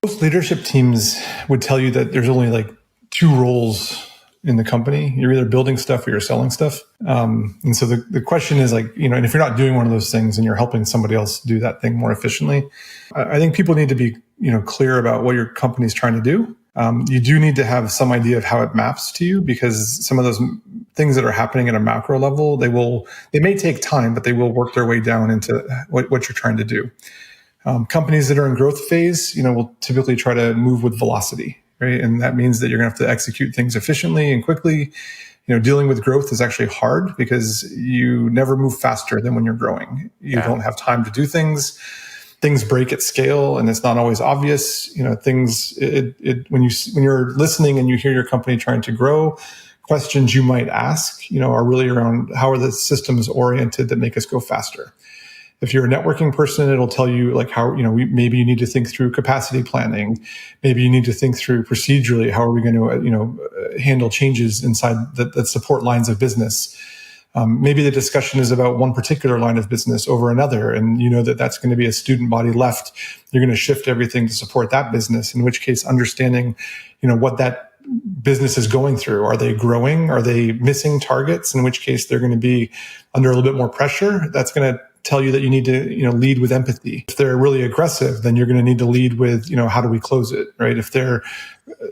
Most leadership teams would tell you that there's only like two roles in the company. You're either building stuff or you're selling stuff. And so the question is like, and if you're not doing one of those things and you're helping somebody else do that thing more efficiently, I think people need to be, clear about what your company's trying to do. You do need to have some idea of how it maps to you, because some of those things that are happening at a macro level, they may take time, but they will work their way down into what you're trying to do. Companies that are in growth phase, will typically try to move with velocity, right? And that means that you're going to have to execute things efficiently and quickly. Dealing with growth is actually hard because you never move faster than when you're growing. You don't have time to do things. Things break at scale, and it's not always obvious. When you're listening and you hear your company trying to grow, questions you might ask, are really around how are the systems oriented that make us go faster. If you're a networking person, it'll tell you like how, maybe you need to think through capacity planning. Maybe you need to think through procedurally, how are we going to, handle changes inside that support lines of business. Maybe the discussion is about one particular line of business over another, and that's going to be a student body left. You're going to shift everything to support that business, in which case understanding, what that business is going through. Are they growing? Are they missing targets? In which case they're going to be under a little bit more pressure. That's going to tell you that you need to, lead with empathy. If they're really aggressive, then you're going to need to lead with, how do we close it, right? If they're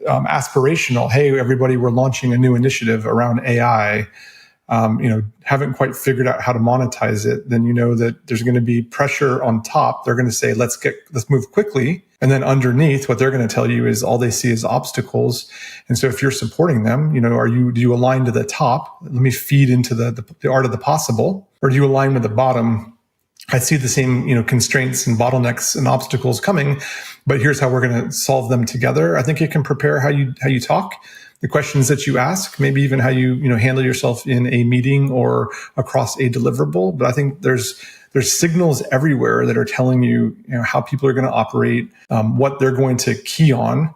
aspirational, hey, everybody, we're launching a new initiative around AI, haven't quite figured out how to monetize it, then that there's going to be pressure on top. They're going to say, let's move quickly. And then underneath, what they're going to tell you is all they see is obstacles. And so if you're supporting them, do you align to the top? Let me feed into the art of the possible. Or do you align with the bottom? I see the same, constraints and bottlenecks and obstacles coming, but here's how we're going to solve them together. I think it can prepare how you talk, the questions that you ask, maybe even how you handle yourself in a meeting or across a deliverable. But I think there's signals everywhere that are telling you, how people are going to operate, what they're going to key on.